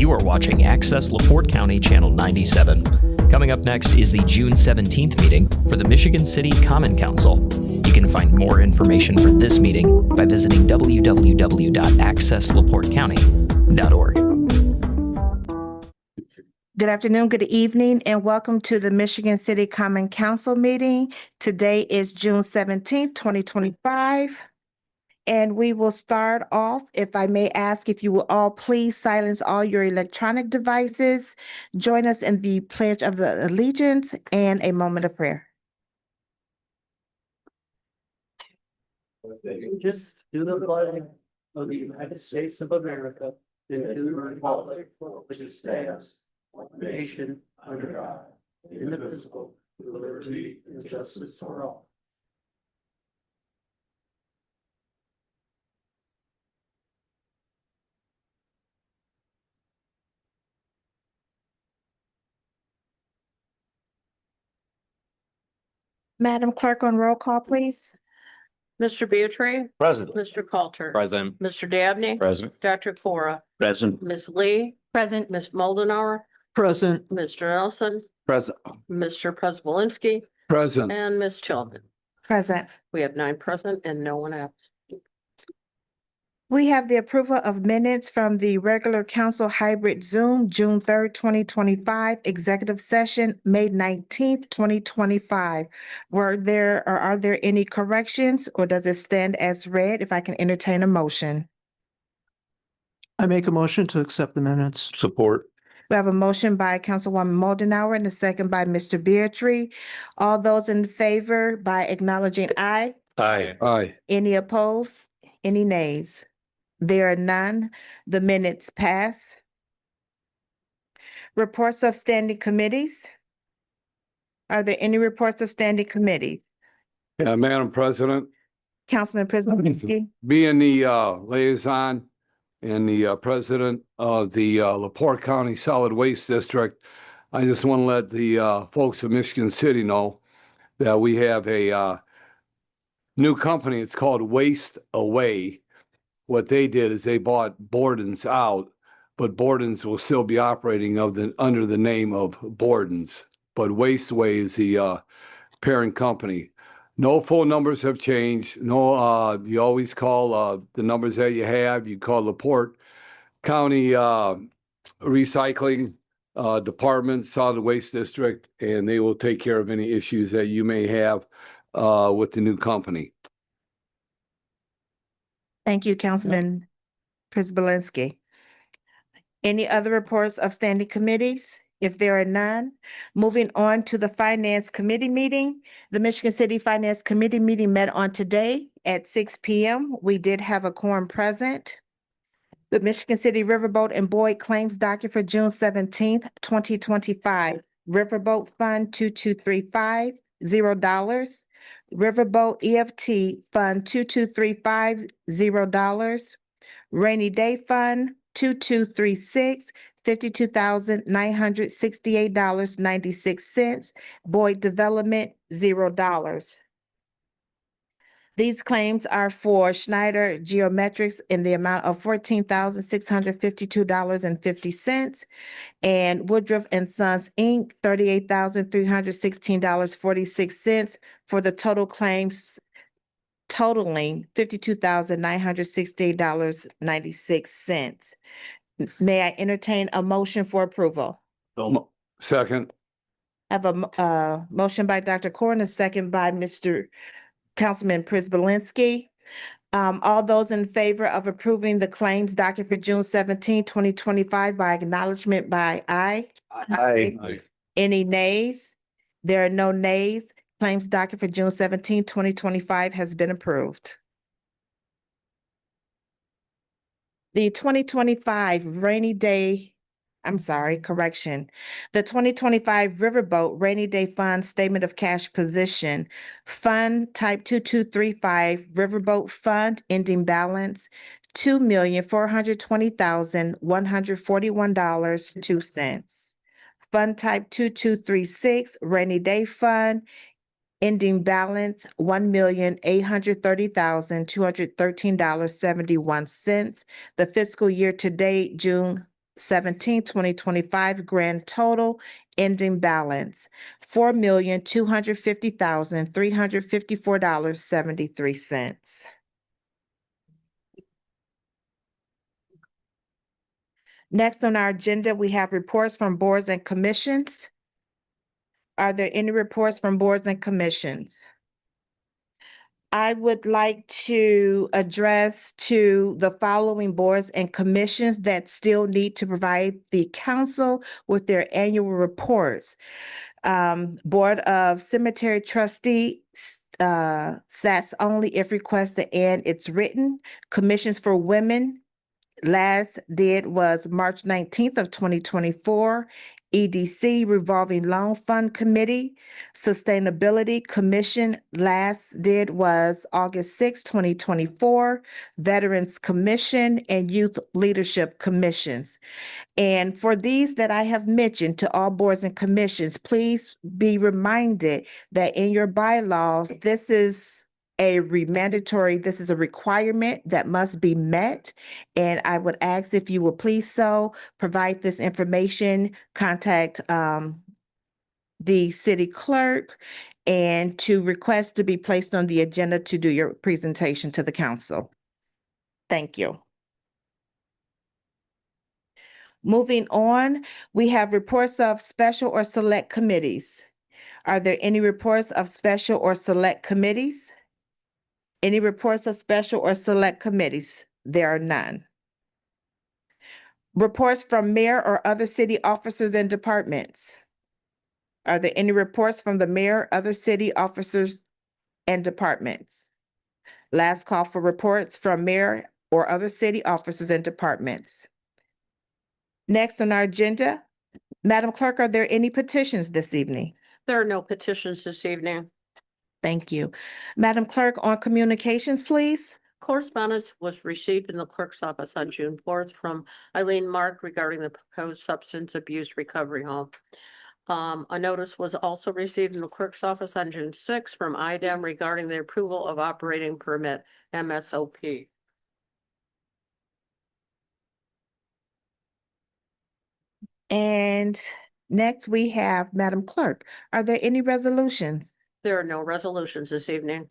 You are watching Access LaPorte County Channel 97. Coming up next is the June 17th meeting for the Michigan City Common Council. You can find more information for this meeting by visiting www.accesslaportecounty.org. Good afternoon, good evening, and welcome to the Michigan City Common Council meeting. Today is June 17th, 2025. And we will start off, if I may ask, if you will all please silence all your electronic devices. Join us in the Pledge of the Allegiance and a moment of prayer. Just do the flag of the United States of America and to the republic for which it stands, one nation under God, indivisible, with liberty and justice for all. Madam Clerk, on roll call, please. Mr. Beatrice? Present. Mr. Coulter? Present. Mr. Dabney? Present. Dr. Cora? Present. Ms. Lee? Present. Ms. Moldenauer? Present. Mr. Nelson? Present. Mr. Prespolinski? Present. And Ms. Tillman? Present. We have 9 present and no one absent. We have the approval of minutes from the regular council hybrid Zoom, June 3rd, 2025, executive session, May 19th, 2025. Are there any corrections, or does it stand as read? If I can entertain a motion. I make a motion to accept the minutes. Support. We have a motion by Councilwoman Moldenauer and a second by Mr. Beatrice. All those in favor by acknowledging aye. Aye. Aye. Any opposed? Any nays? There are none. The minutes pass. Reports of standing committees. Are there any reports of standing committees? Yeah, Madam President, Councilman Prespolinski. being the liaison and the president of the LaPorte County Solid Waste District, I just want to let the folks of Michigan City know that we have a new company. It's called Waste Away. What they did is they bought Borden's out, but Borden's will still be operating under the name of Borden's. But Waste Away is the parent company. No phone numbers have changed. No, you always call the numbers that you have. You call LaPorte County Recycling Department, Solid Waste District, and they will take care of any issues that you may have with the new company. Thank you, Councilman Prespolinski. Any other reports of standing committees? If there are none, moving on to the Finance Committee meeting. The Michigan City Finance Committee meeting met on today at 6 p.m. We did have a quorum present. The Michigan City Riverboat and Boyd claims docket for June 17th, 2025. Riverboat Fund 2235, $0. Riverboat EFT Fund 2235, $0. Rainy Day Fund 2236, $52,968.96. Boyd Development, $0. These claims are for Schneider Geometrics in the amount of $14,652.50. And Woodruff and Sons, Inc., $38,316.46 for the total claims totaling $52,968.96. May I entertain a motion for approval? Second. I have a motion by Dr. Corn, a second by Mr. Councilman Prespolinski. All those in favor of approving the claims docket for June 17, 2025 by acknowledgement by aye. Aye. Any nays? There are no nays. Claims docket for June 17, 2025 has been approved. The 2025 rainy day, The 2025 Riverboat Rainy Day Fund Statement of Cash Position. Fund Type 2235 Riverboat Fund ending balance $2,420,141.02. Fund Type 2236 Rainy Day Fund ending balance $1,830,213.71. The fiscal year to date, June 17, 2025, grand total ending balance, $4,250,354.73. Next on our agenda, we have reports from boards and commissions. Are there any reports from boards and commissions? I would like to address to the following boards and commissions that still need to provide the council with their annual reports. Board of Cemetery Trustees, sats only if requested and it's written. Commissions for Women, last did was March 19th of 2024. EDC Revolving Loan Fund Committee, Sustainability Commission, last did was August 6, 2024. Veterans Commission and Youth Leadership Commissions. And for these that I have mentioned to all boards and commissions, please be reminded that in your bylaws, this is a this is a requirement that must be met. And I would ask if you will please provide this information, contact the city clerk, and to request to be placed on the agenda to do your presentation to the council. Thank you. Moving on, we have reports of special or select committees. Are there any reports of special or select committees? Any reports of special or select committees? There are none. Reports from mayor or other city officers and departments. Are there any reports from the mayor, other city officers and departments? Last call for reports from mayor or other city officers and departments. Next on our agenda, Madam Clerk, are there any petitions this evening? There are no petitions this evening. Thank you. Madam Clerk, on communications, please. Correspondence was received in the clerk's office on June 4th from Eileen Mark regarding the proposed substance abuse recovery home. A notice was also received in the clerk's office on June 6th from IDEM regarding the approval of operating permit, MSOP. And next we have, Madam Clerk, are there any resolutions? There are no resolutions this evening.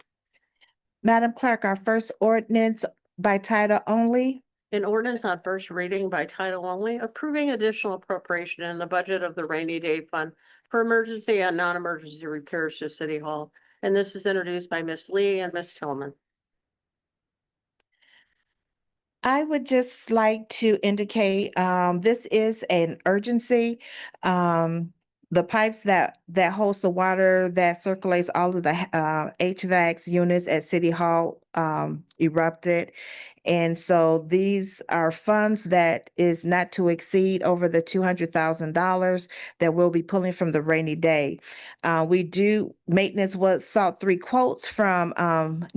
Madam Clerk, our first ordinance by title only. An ordinance on first reading by title only, approving additional appropriation in the budget of the rainy day fund for emergency and non-emergency repairs to City Hall. And this is introduced by Ms. Lee and Ms. Tillman. I would just like to indicate, this is an urgency. The pipes that holds the water that circulates all of the HVAC units at City Hall erupted. And so these are funds that is not to exceed over the $200,000 that we'll be pulling from the rainy day. Maintenance sought 3 quotes from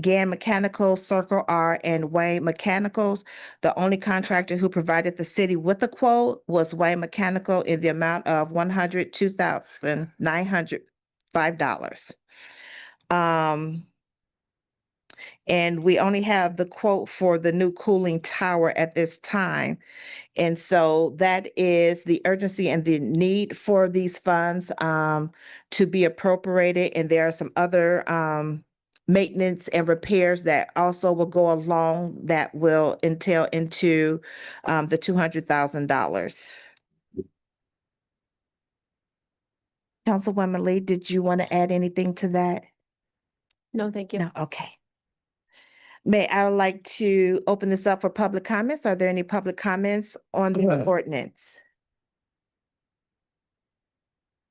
Gann Mechanical, Circle R, and Wayne Mechanicals. The only contractor who provided the city with a quote was Wayne Mechanical in the amount of $102,905. And we only have the quote for the new cooling tower at this time. And so that is the urgency and the need for these funds to be appropriated. And there are some other maintenance and repairs that also will go along that will entail into the $200,000. Councilwoman Lee, did you want to add anything to that? No, thank you. No, okay. I would like to open this up for public comments. Are there any public comments on this ordinance?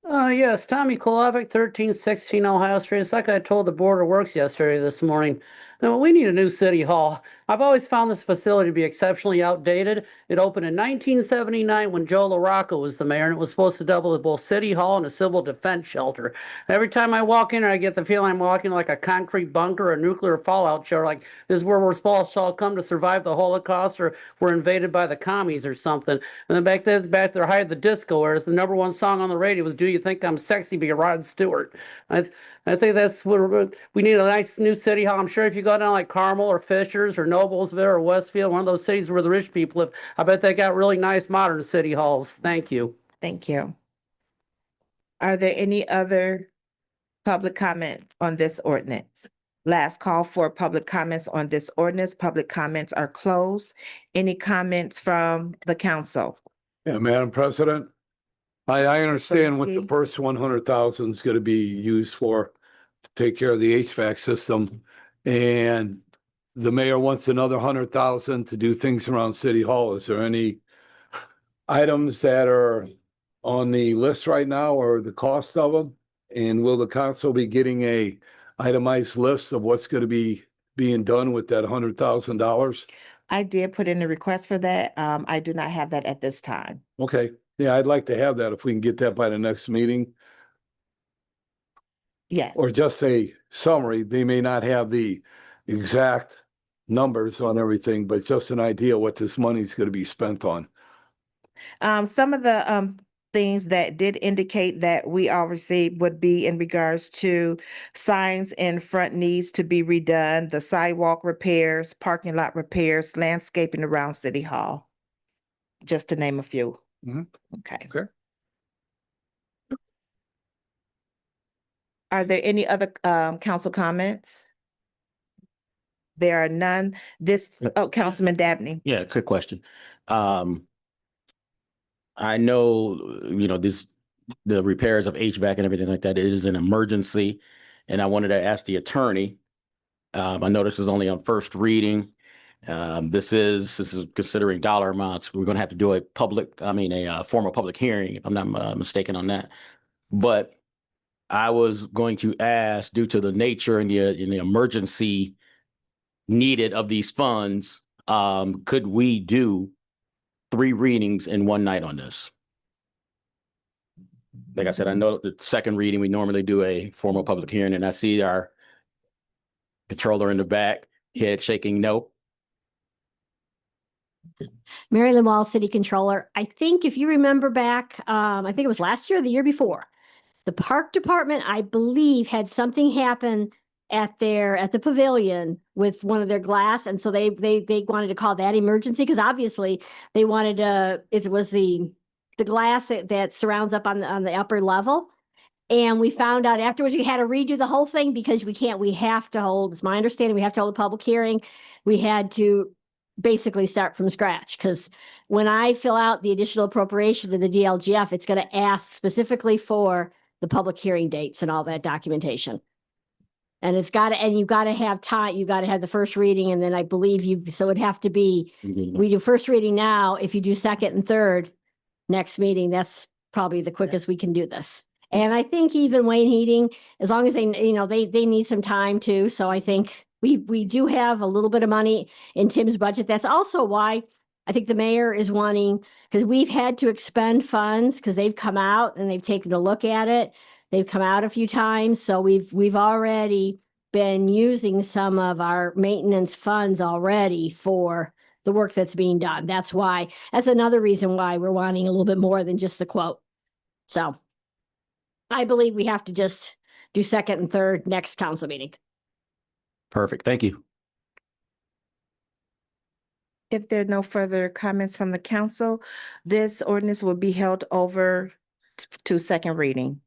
Yes, Tommy Kolovic, 1316 Ohio Street. It's like I told the Board of Works yesterday this morning. Now, we need a new city hall. I've always found this facility to be exceptionally outdated. It opened in 1979 when Joe LaRocca was the mayor, and it was supposed to double as both city hall and a civil defense shelter. Every time I walk in, I get the feeling I'm walking like a concrete bunker, a nuclear fallout shelter, like this is where we're supposed to all come to survive the Holocaust, or we're invaded by the commies or something. And then back there, hide the disco eras. The #1 song on the radio was "Do You Think I'm Sexy" by Rod Stewart. I think that's what we need, a nice new city hall. I'm sure if you go down like Carmel or Fishers or Noblesville or Westfield, one of those cities where the rich people live. I bet they got really nice modern city halls. Thank you. Thank you. Are there any other public comments on this ordinance? Last call for public comments on this ordinance. Public comments are closed. Any comments from the council? Yeah, Madam President, I understand what the Polinsky? first 100,000 is gonna be used for, to take care of the HVAC system. And the mayor wants another 100,000 to do things around City Hall. Is there any items that are on the list right now or the cost of them? And will the council be getting a itemized list of what's gonna be being done with that $100,000? I did put in a request for that. I do not have that at this time. Okay, yeah, I'd like to have that if we can get that by the next meeting. Yes. Or just a summary. They may not have the exact numbers on everything, but just an idea what this money's gonna be spent on. Some of the things that did indicate that we all received would be in regards to signs in front needs to be redone, the sidewalk repairs, parking lot repairs, landscaping around City Hall. Just to name a few. Mhm. Okay. Okay. Are there any other council comments? There are none. Councilman Dabney. Yeah, quick question. I know, the repairs of HVAC and everything like that, it is an emergency. And I wanted to ask the attorney, I know this is only on first reading. This is considering dollar amounts. We're going to have to do a formal public hearing, if I'm not mistaken on that. But I was going to ask, due to the nature and the emergency needed of these funds, could we do 3 readings in one night on this? Like I said, I know the second reading, we normally do a formal public hearing, and I see our controller in the back, head shaking no. Mary Lynn Wall, City Controller. I think if you remember back, I think it was last year or the year before, the park department, I believe, had something happen at the pavilion with one of their glass. And so they wanted to call that emergency because obviously they wanted it was the glass that surrounds up on the upper level. And we found out afterwards we had to redo the whole thing because it's my understanding, we have to hold a public hearing. We had to basically start from scratch because when I fill out the additional appropriation to the DLGF, it's going to ask specifically for the public hearing dates and all that documentation. And you've got to have time, you got to have the first reading, and then I believe so it'd have to be, we do first reading now. If you do second and third next meeting, that's probably the quickest we can do this. And I think even Wayne Heating, as long as they need some time too. So I think we do have a little bit of money in Tim's budget. That's also why I think the mayor is wanting, because we've had to expend funds because they've come out and they've taken a look at it. They've come out a few times. So we've already been using some of our maintenance funds already for the work that's being done. That's another reason why we're wanting a little bit more than just the quote. So I believe we have to just do second and third next council meeting. Perfect. Thank you. If there are no further comments from the council, this ordinance will be held over to second reading.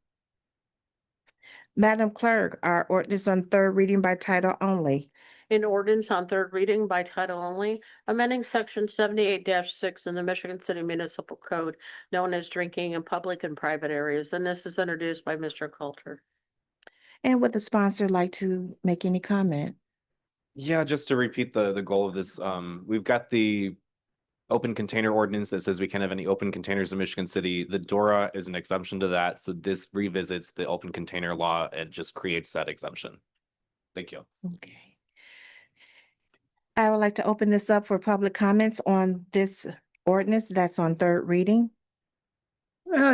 Madam Clerk, our ordinance on third reading by title only. In ordinance on third reading by title only, amending section 78-6 in the Michigan City Municipal Code known as drinking in public and private areas. And this is introduced by Mr. Coulter. And would the sponsor like to make any comment? Yeah, just to repeat the goal of this, we've got the open container ordinance that says we can't have any open containers in Michigan City. The DORA is an exemption to that. So this revisits the open container law and just creates that exemption. Thank you. Okay. I would like to open this up for public comments on this ordinance that's on third reading.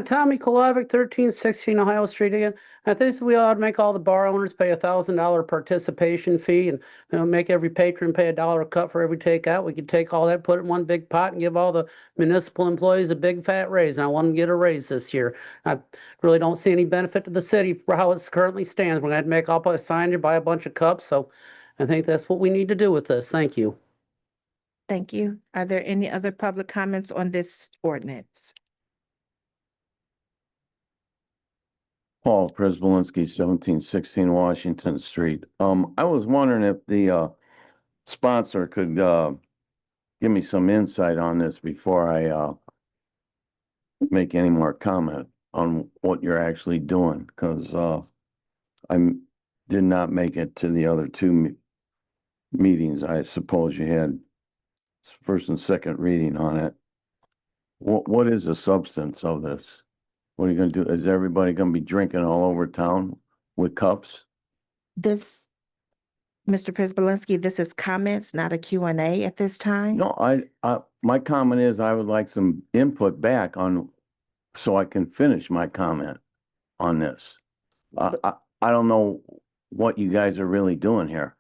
Tommy Kolovic, 1316 Ohio Street again. I think we ought to make all the bar owners pay $1,000 participation fee and make every patron pay $1 a cup for every takeout. We could take all that, put it in one big pot and give all the municipal employees a big fat raise. And I want them to get a raise this year. I really don't see any benefit to the city for how it currently stands. We're going to have to make all a sign to buy a bunch of cups. So I think that's what we need to do with this. Thank you. Thank you. Are there any other public comments on this ordinance? Paul Przybylski, 1716 Washington Street. I was wondering if the sponsor could give me some insight on this before I make any more comment on what you're actually doing, because I did not make it to the other two meetings. I suppose you had first and second reading on it. What is the substance of this? What are you gonna do? Is everybody gonna be drinking all over town with cups? This, Mr. Przybylski, this is comments, not a Q&A at this time. No, my comment is I would like some input back on, so I can finish my comment on this. I don't know what you guys are really doing here.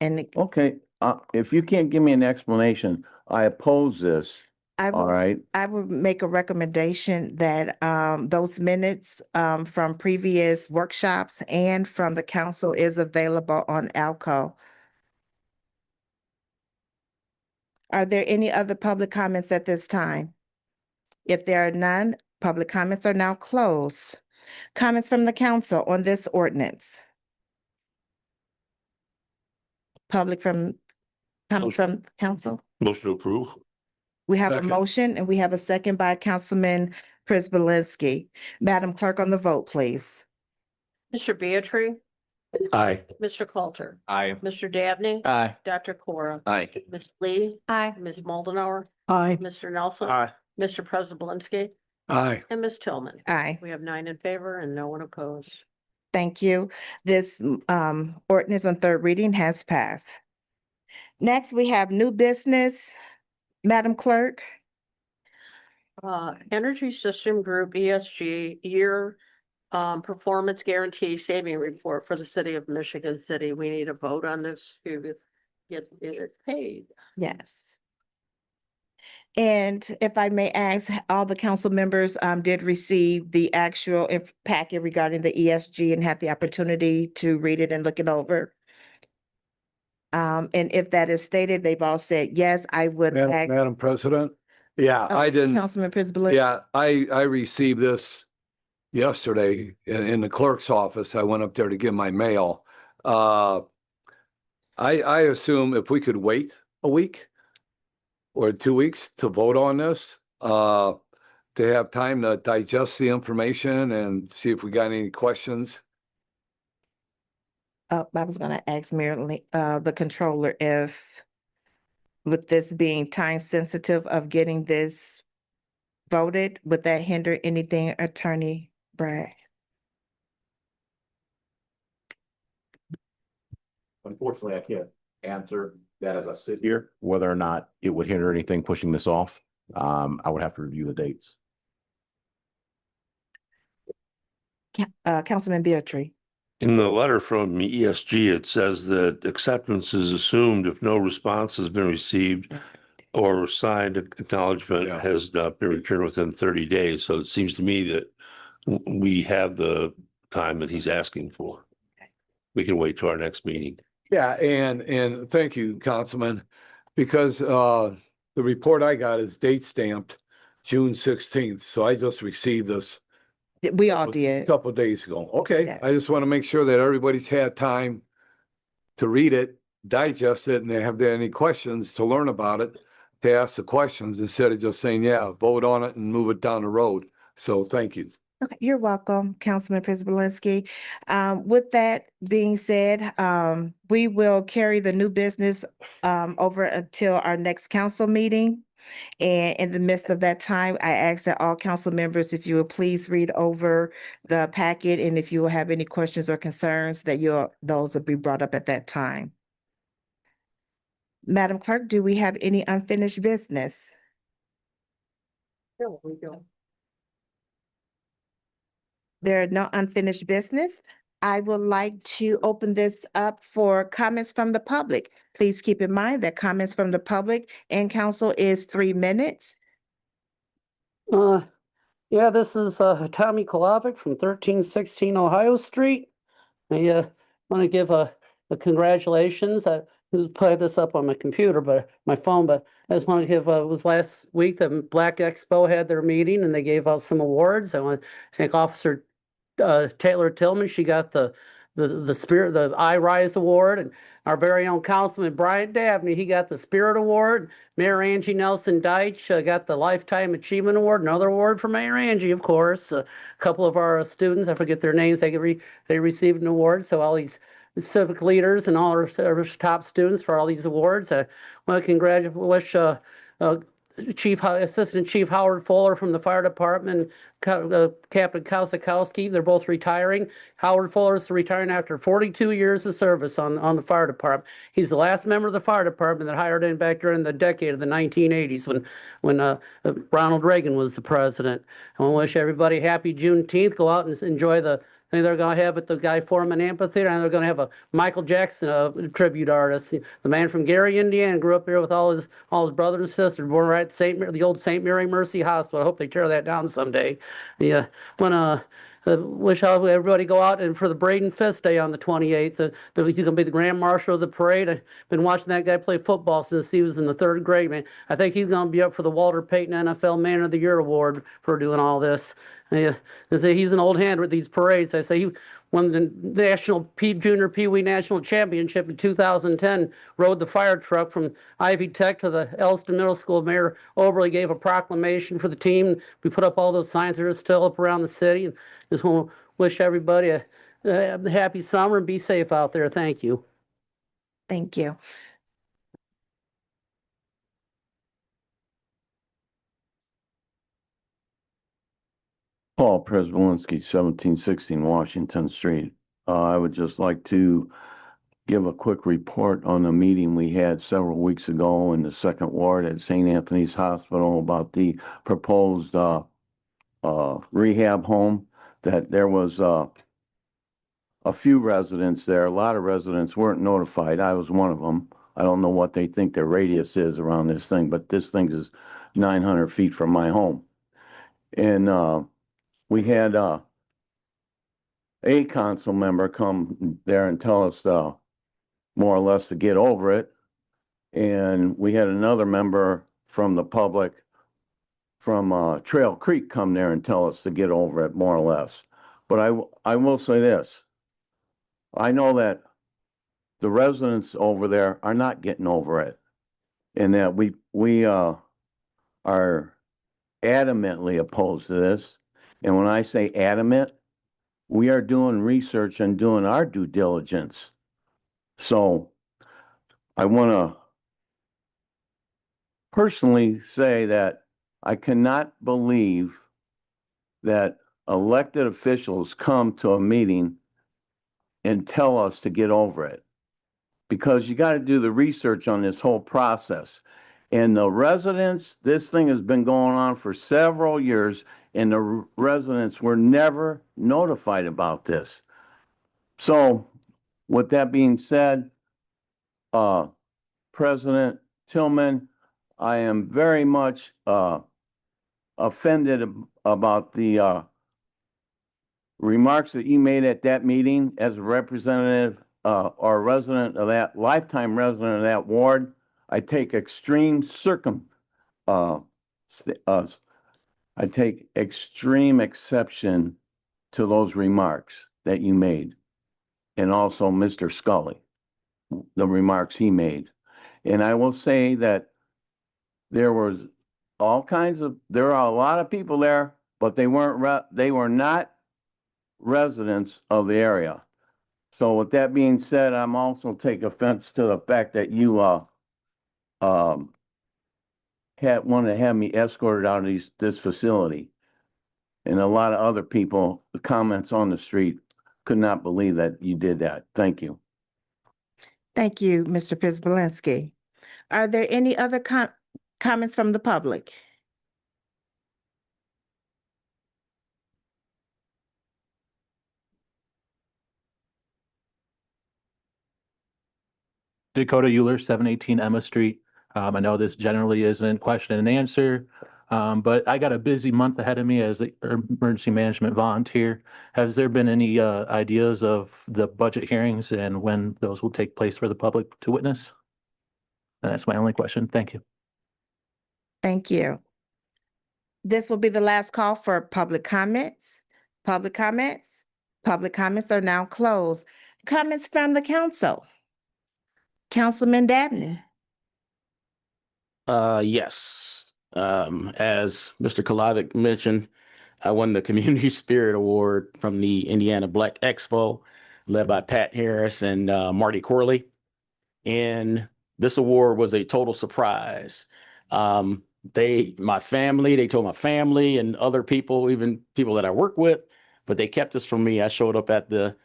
And Okay, if you can't give me an explanation, I oppose this, I all will, right? I would make a recommendation that those minutes from previous workshops and from the council is available on ALCO. Are there any other public comments at this time? If there are none, public comments are now closed. Comments from the council on this ordinance? Comments from council? Motion to approve. We have a Second. motion and we have a second by Councilman Przybylski. Madam Clerk, on the vote, please. Mr. Beatry, Aye. Mr. Coulter, Aye. Mr. Dabney, Aye. Dr. Cora, Aye. Ms. Lee, Aye. Ms. Moldenauer, Aye. Mr. Nelson, Aye. Mr. Przybylski, Aye. and Ms. Tillman. Aye. We have 9 in favor and no one opposed. Thank you. This ordinance on third reading has passed. Next, we have new business. Madam Clerk? Energy System Group ESG year performance guarantee saving report for the city of Michigan City. We need a vote on this to get it paid. Yes. And if I may ask, all the council members did receive the actual packet regarding the ESG and had the opportunity to read it and look it over. And if that is stated, they've all said, yes, I would. Madam President? Yeah, Oh, I didn't. Councilman Przybylski? Yeah, I received this yesterday in the clerk's office. I went up there to get my mail. I assume if we could wait a week or 2 weeks to vote on this, to have time to digest the information and see if we got any questions. I was gonna ask the controller if, with this being time sensitive of getting this voted, would that hinder anything, Attorney Bragg? Unfortunately, I can't answer that as I sit here, whether or not it would hinder anything pushing this off. I would have to review the dates. Councilman Beatry? In the letter from ESG, it says that acceptance is assumed if no response has been received or signed acknowledgement Yeah. has not been returned within 30 days. So it seems to me that we have the time that he's asking for. We can wait till our next meeting. Yeah, and thank you, Councilman, because the report I got is date stamped June 16th. So I just received this We all a did. couple of days ago. Okay, Yeah. I just want to make sure that everybody's had time to read it, digest it, and they have any questions to learn about it, to ask the questions instead of just saying, yeah, vote on it and move it down the road. So thank you. Okay, you're welcome, Councilman Przybylski. With that being said, we will carry the new business over until our next council meeting. And in the midst of that time, I ask that all council members, if you would please read over the packet, and if you will have any questions or concerns, that those will be brought up at that time. Madam Clerk, do we have any unfinished business? There we go. There are no unfinished business. I would like to open this up for comments from the public. Please keep in mind that comments from the public and council is 3 minutes. Yeah, this is Tommy Kolovic from 1316 Ohio Street. I want to give a congratulations. I was putting this up on my computer, but my phone, but I just want to give, it was last week, the Black Expo had their meeting and they gave out some awards. I want to thank Officer Taylor Tillman. She got the Spirit, the I Rise Award, and our very own Councilman Bryant Dabney, he got the Spirit Award. Mayor Angie Nelson Deitch got the Lifetime Achievement Award, another award for Mayor Angie, of course. A couple of our students, I forget their names, they received an award. So all these civic leaders and all our top students for all these awards. I want to wish Assistant Chief Howard Fuller from the fire department, Captain Kausikowski, they're both retiring. Howard Fuller is retiring after 42 years of service on the fire department. He's the last member of the fire department that hired in back during the decade of the 1980s when Ronald Reagan was the president. I want to wish everybody happy Juneteenth. Go out and enjoy the thing they're going to have at the Guy Foreman Amphitheater, and they're going to have a Michael Jackson tribute artist. The man from Gary, Indiana, grew up here with all his brothers and sisters, born right at the old St. Mary Mercy Hospital. I hope they tear that down someday. Yeah, want to wish everybody go out and for the Braden Fist Day on the 28th. He's going to be the Grand Marshal of the parade. I've been watching that guy play football since he was in the 3rd grade, man. I think he's going to be up for the Walter Payton NFL Man of the Year award for doing all this. Yeah, he's an old hand with these parades. I say he won the National Junior Pee Wee National Championship in 2010, rode the fire truck from Ivy Tech to the Elston Middle School. Mayor Oberly gave a proclamation for the team. We put up all those signs that are still up around the city. And just want to wish everybody a happy summer and be safe out there. Thank you. Thank you. Paul Prespolinski, 1716 Washington Street. I would just like to give a quick report on a meeting we had several weeks ago in the 2nd Ward at St. Anthony's Hospital about the proposed rehab home. That there was a few residents there. A lot of residents weren't notified. I was one of them. I don't know what they think their radius is around this thing, but this thing is 900 feet from my home. And we had a council member come there and tell us more or less to get over it. And we had another member from the public from Trail Creek come there and tell us to get over it more or less. But I will say this. I know that the residents over there are not getting over it, and that we are adamantly opposed to this. And when I say adamant, we are doing research and doing our due diligence. So I want to personally say that I cannot believe that elected officials come to a meeting and tell us to get over it, because you got to do the research on this whole process. And the residents, this thing has been going on for several years, and the residents were never notified about this. So with that being said, President Tillman, I am very much offended about the remarks that you made at that meeting as a representative or resident of that, lifetime resident of that ward. I take extreme exception to those remarks that you made, and also Mr. Scully, the remarks he made. And I will say that there are a lot of people there, but they were not residents of the area. So with that being said, I'm also take offense to the fact that you wanted to have me escorted out of this facility. And a lot of other people, the comments on the street, could not believe that you did that. Thank you. Thank you, Mr. Prespolinski. Are there any other comments from the public? Dakota Euler, 718 Emma Street. I know this generally isn't question and answer, But I got a busy month ahead of me as an emergency management volunteer. Has there been any ideas of the budget hearings and when those will take place for the public to witness? And that's my only question. Thank you. Thank you. This will be the last call for public comments. Public comments? Public comments are now closed. Comments from the council? Councilman Dabney? Yes. As Mr. Kalavic mentioned, I won the Community Spirit Award from the Indiana Black Expo, led by Pat Harris and Marty Corley. And this award was a total surprise. They told my family and other people, even people that I work with, but they kept this from me. I showed up at the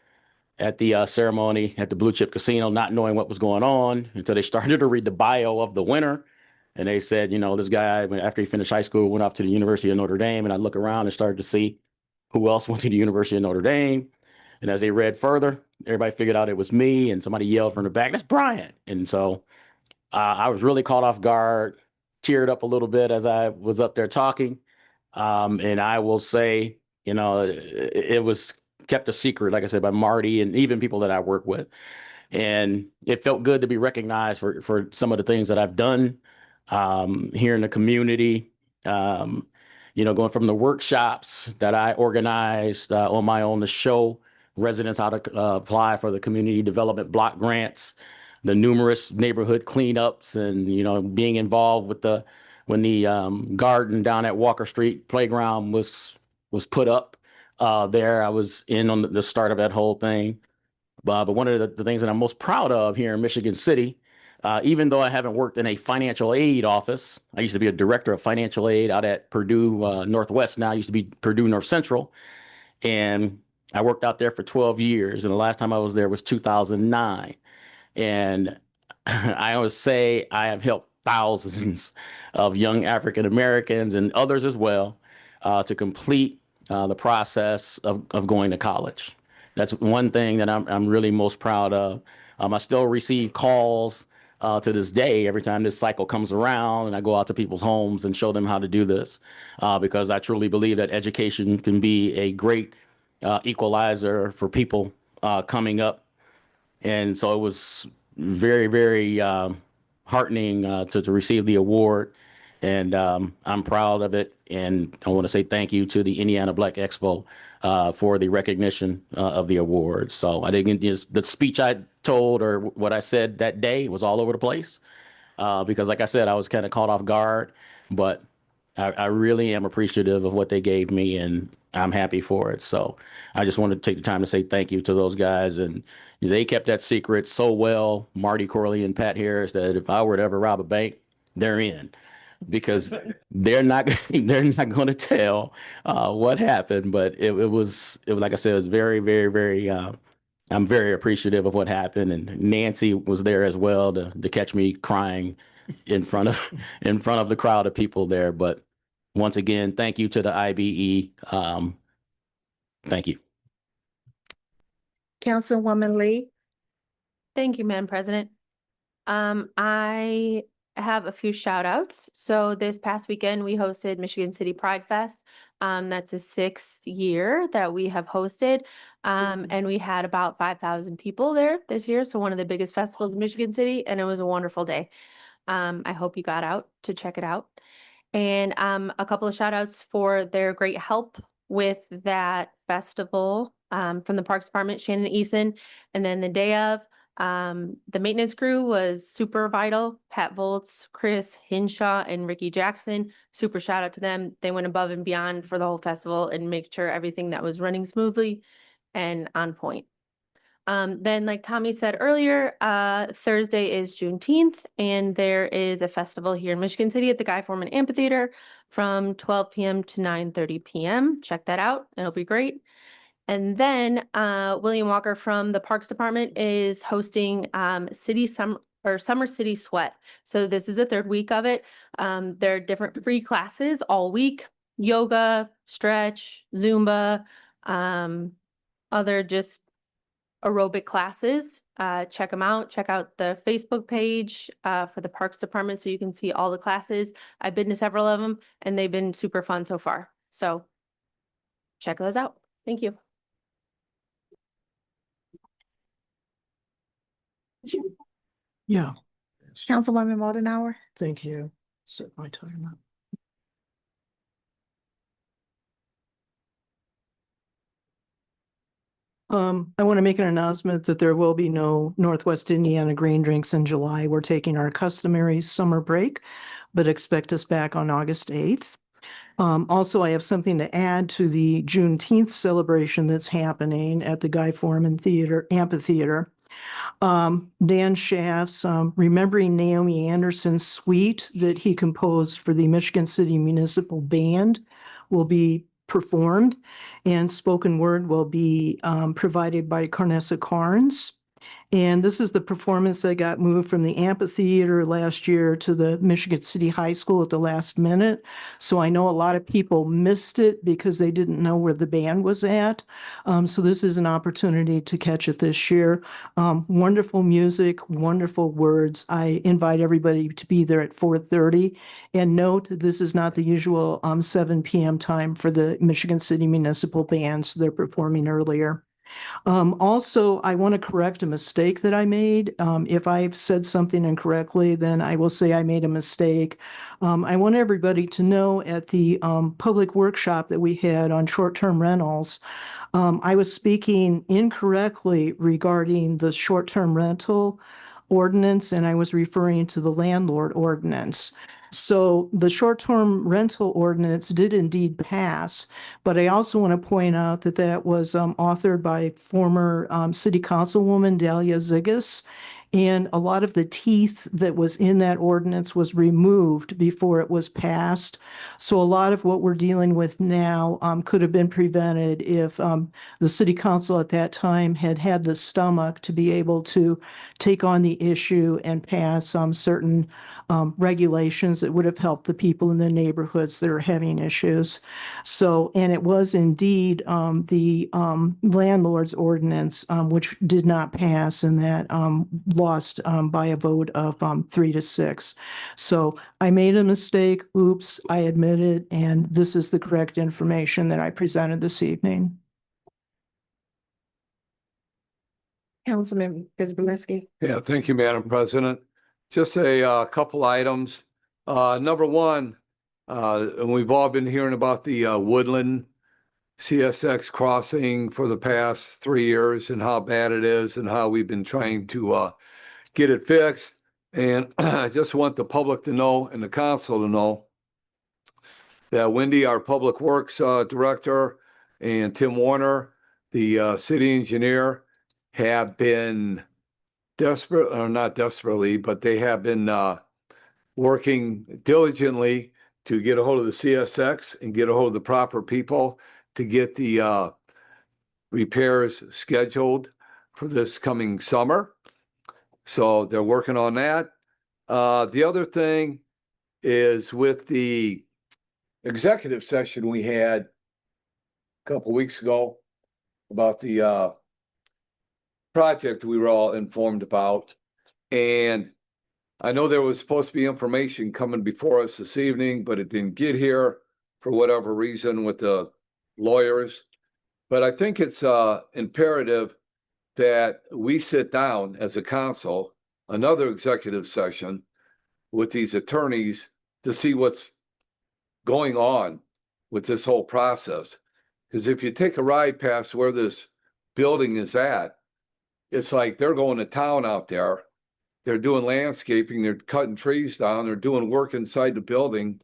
ceremony at the Blue Chip Casino, not knowing what was going on until they started to read the bio of the winner. And they said, this guy, after he finished high school, went off to the University of Notre Dame. And I look around and started to see who else went to the University of Notre Dame. And as they read further, everybody figured out it was me, and somebody yelled from the back, "That's Brian." And so I was really caught off guard, teared up a little bit as I was up there talking. And I will say, it was kept a secret, like I said, by Marty and even people that I work with. And it felt good to be recognized for some of the things that I've done here in the community. Going from the workshops that I organized on my own to show residents how to apply for the community development block grants, the numerous neighborhood cleanups, and being involved with when the garden down at Walker Street playground was put up there. I was in on the start of that whole thing. But one of the things that I'm most proud of here in Michigan City, even though I haven't worked in a financial aid office, I used to be a director of financial aid out at Purdue Northwest. Now I used to be Purdue North Central, and I worked out there for 12 years. And the last time I was there was 2009. And I always say I have helped thousands of young African Americans and others as well to complete the process of going to college. That's one thing that I'm really most proud of. I still receive calls to this day every time this cycle comes around, and I go out to people's homes and show them how to do this because I truly believe that education can be a great equalizer for people coming up. And so it was very, very heartening to receive the award. And I'm proud of it. And I want to say thank you to the Indiana Black Expo for the recognition of the award. So I didn't the speech I told or what I said that day was all over the place because, like I said, I was kind of caught off guard. But I really am appreciative of what they gave me, and I'm happy for it. So I just wanted to take the time to say thank you to those guys. And they kept that secret so well, Marty Corley and Pat Harris, that if I were to ever rob a bank, they're in. Because they're not going to tell what happened, but it was like I said, it was very, very, very. I'm very appreciative of what happened, and Nancy was there as well to catch me crying in front of the crowd of people there. But once again, thank you to the IBE. Thank you, Councilwoman Lee? Thank you, Madam President. I have a few shout outs. So this past weekend, we hosted Michigan City Pride Fest. That's the 6th year that we have hosted. And we had about 5,000 people there this year. So one of the biggest festivals in Michigan City, and it was a wonderful day. I hope you got out to check it out. And a couple of shout outs for their great help with that festival from the Parks Department, Shannon Eason. And then the day of, the maintenance crew was super vital. Pat Volts, Chris Hinshaw, and Ricky Jackson. Super shout out to them. They went above and beyond for the whole festival and made sure everything that was running smoothly and on point. Then, like Tommy said earlier, Thursday is Juneteenth, and there is a festival here in Michigan City at the Guy Foreman Amphitheater from 12 p.m. to 9:30 p.m. Check that out. It'll be great. And then William Walker from the Parks Department is hosting Summer City Sweat. So this is the 3rd week of it. There are different free classes all week: yoga, stretch, Zumba, other just aerobic classes. Check them out. Check out the Facebook page for the Parks Department so you can see all the classes. I've been to several of them and they've been super fun so far. So check those out. Thank you. Yeah, Councilwoman Moldenauer. thank you. Set my timer. I want to make an announcement that there will be no Northwest Indiana green drinks in July. We're taking our customary summer break, but expect us back on August 8th. Also, I have something to add to the Juneteenth celebration that's happening at the Guy Foreman Amphitheater. Dan Schaff's Remembering Naomi Anderson's suite that he composed for the Michigan City Municipal Band will be performed, and spoken word will be provided by Carnessa Carnes. And this is the performance that got moved from the amphitheater last year to the Michigan City High School at the last minute. So I know a lot of people missed it because they didn't know where the band was at. So this is an opportunity to catch it this year. Wonderful music, wonderful words. I invite everybody to be there at 4:30. And note, this is not the usual 7 p.m. time for the Michigan City Municipal Band, so they're performing earlier. Also, I want to correct a mistake that I made. If I've said something incorrectly, then I will say I made a mistake. I want everybody to know at the public workshop that we had on short-term rentals, I was speaking incorrectly regarding the short-term rental ordinance, and I was referring to the landlord ordinance. So the short-term rental ordinance did indeed pass, but I also want to point out that that was authored by former City Councilwoman Dahlia Zigas, and a lot of the teeth that was in that ordinance was removed before it was passed. So a lot of what we're dealing with now could have been prevented if the City Council at that time had had the stomach to be able to take on the issue and pass certain regulations that would have helped the people in the neighborhoods that are having issues. So, and it was indeed the landlord's ordinance, which did not pass, and that lost by a vote of 3-6. So I made a mistake. Oops, I admit it. And this is the correct information that I presented this evening. Councilman Prisbalinski. Yeah, thank you, Madam President. Just a couple items. Number one, and we've all been hearing about the Woodland CSX crossing for the past 3 years and how bad it is and how we've been trying to get it fixed. And I just want the public to know and the council to know that Wendy, our Public Works Director, and Tim Warner, the city engineer, have been desperate, or not desperately, but they have been working diligently to get a hold of the CSX and get a hold of the proper people to get the repairs scheduled for this coming summer. So they're working on that. The other thing is with the executive session we had a couple weeks ago about the project we were all informed about. And I know there was supposed to be information coming before us this evening, but it didn't get here for whatever reason with the lawyers. But I think it's imperative that we sit down as a council, another executive session with these attorneys to see what's going on with this whole process. Because if you take a ride past where this building is at, it's like they're going to town out there. They're doing landscaping, they're cutting trees down, they're doing work inside the building.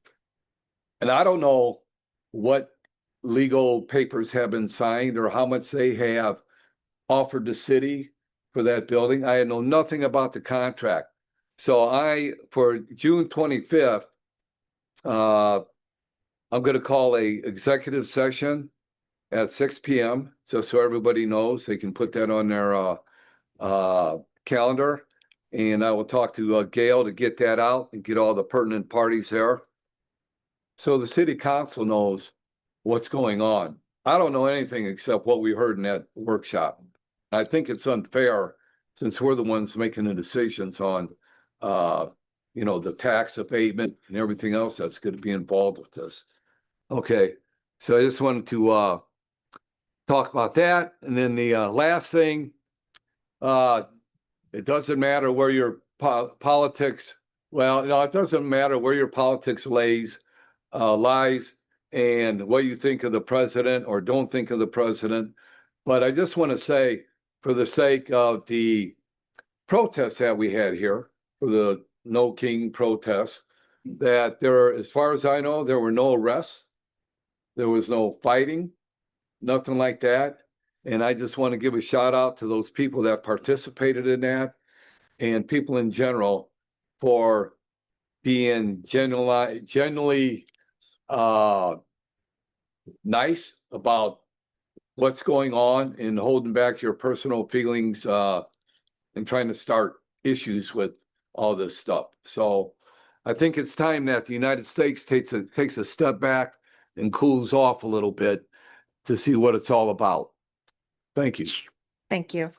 And I don't know what legal papers have been signed or how much they have offered the city for that building. I know nothing about the contract. So for June 25th, I'm going to call a executive session at 6 p.m. So everybody knows, they can put that on their calendar. And I will talk to Gail to get that out and get all the pertinent parties there. So the city council knows what's going on. I don't know anything except what we heard in that workshop. I think it's unfair since we're the ones making the decisions on, the tax abatement and everything else that's going to be involved with this. Okay, so I just wanted to talk about that. And then the last thing, it doesn't matter where your politics, well, no, it doesn't matter where your politics lies and what you think of the president or don't think of the president. But I just want to say, for the sake of the protests that we had here, for the No King protests, that as far as I know, there were no arrests. There was no fighting, nothing like that. And I just want to give a shout out to those people that participated in that and people in general for being genuinely nice about what's going on and holding back your personal feelings and trying to start issues with all this stuff. So I think it's time that the United States takes a step back and cools off a little bit to see what it's all about. Thank you. Thank you.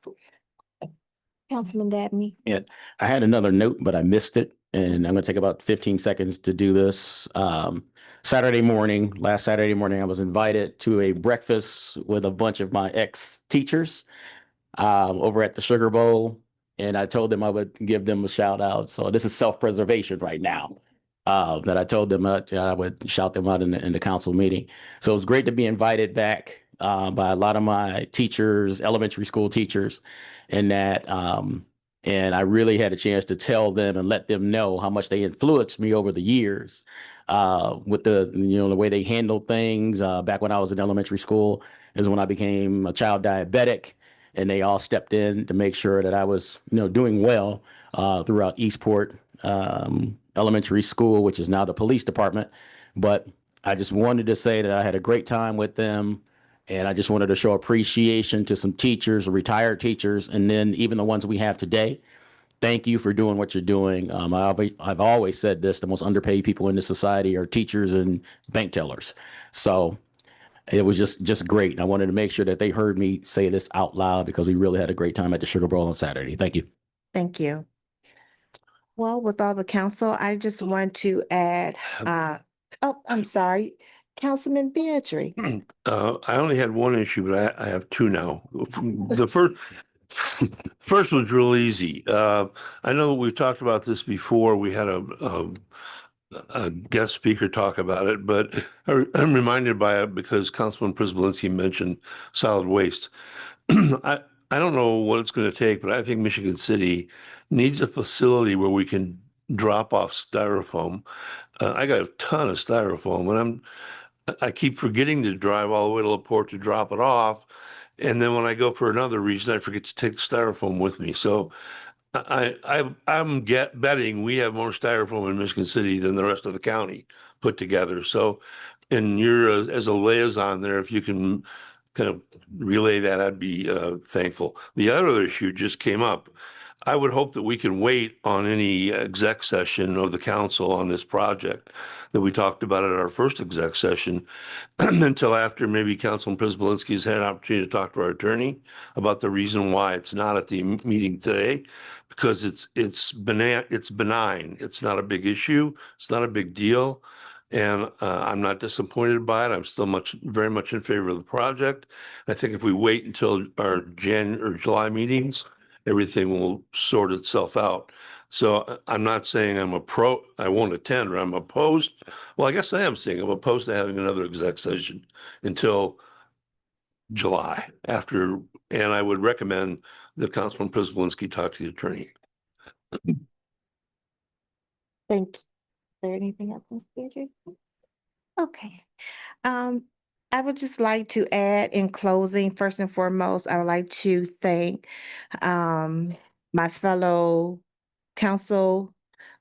Councilman Dabney. Yeah, I had another note, but I missed it. And I'm going to take about 15 seconds to do this. Last Saturday morning, I was invited to a breakfast with a bunch of my ex-teachers over at the Sugar Bowl. And I told them I would give them a shout out. So this is self-preservation right now. That I told them I would shout them out in the council meeting. So it was great to be invited back by a lot of my teachers, elementary school teachers, and that and I really had a chance to tell them and let them know how much they influenced me over the years with the way they handled things. Back when I was in elementary school is when I became a child diabetic, and they all stepped in to make sure that I was doing well throughout Eastport Elementary School, which is now the police department. But I just wanted to say that I had a great time with them. And I just wanted to show appreciation to some teachers, retired teachers, and then even the ones we have today. Thank you for doing what you're doing. I've always said this, the most underpaid people in this society are teachers and bank tellers. So it was just great. And I wanted to make sure that they heard me say this out loud because we really had a great time at the Sugar Bowl on Saturday. Thank you. Thank you. Well, with all the council, I just want to add, I'm sorry, Councilman Beatrice. I only had one issue, but I have two now. The first one's real easy. I know we've talked about this before. We had a guest speaker talk about it, but I'm reminded by it because Councilman Przybylski mentioned solid waste. I don't know what it's going to take, but I think Michigan City needs a facility where we can drop off styrofoam. I got a ton of styrofoam, and I keep forgetting to drive all the way to LaPorte to drop it off. And then when I go for another reason, I forget to take the styrofoam with me. So I'm betting we have more styrofoam in Michigan City than the rest of the county put together. So, and you're as a liaison there, if you can kind of relay that, I'd be thankful. The other issue just came up. I would hope that we can wait on any exec session of the council on this project that we talked about at our first exec session until after maybe Councilman Przybylski has had an opportunity to talk to our attorney about the reason why it's not at the meeting today, because it's benign. It's not a big issue. It's not a big deal. And I'm not disappointed by it. I'm still very much in favor of the project. I think if we wait until our July meetings, everything will sort itself out. So I'm not saying I won't attend, or I'm opposed. Well, I guess I am saying I'm opposed to having another exec session until July and I would recommend that Councilman Przybylski talk to the attorney. Thank you. Is there anything else, Ms. Beatrice? Okay. I would just like to add in closing, first and foremost, I would like to thank my fellow council,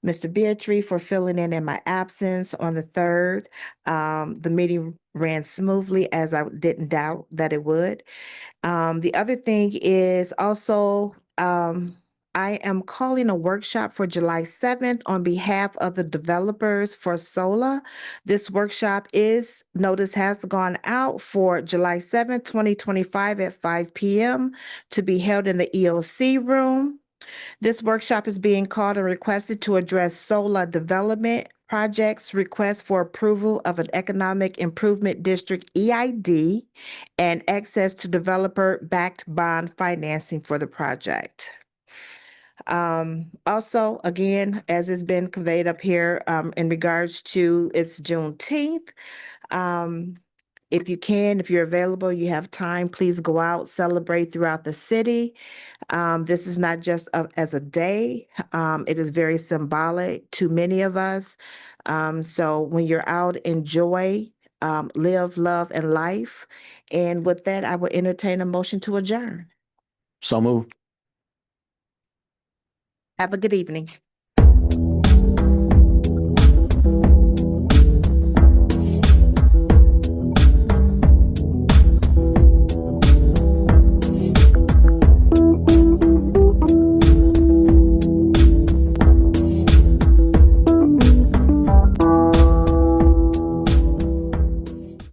Mr. Beatrice, for filling in my absence on the 3rd. The meeting ran smoothly, as I didn't doubt that it would. The other thing is also, I I am calling a workshop for July 7th on behalf of the developers for solar. This workshop notice has gone out for July 7th, 2025 at 5 p.m. to be held in the EOC room. This workshop is being called and requested to address solar development projects, request for approval of an economic improvement district EID, and access to developer-backed bond financing for the project. Also, again, as has been conveyed up here, in regards to it's Juneteenth. If you can, if you're available, you have time, please go out, celebrate throughout the city. This is not just as a day. It is very symbolic to many of us. So when you're out, enjoy, live, love, and life. And with that, I will entertain a motion to adjourn. So moved. Have a good evening.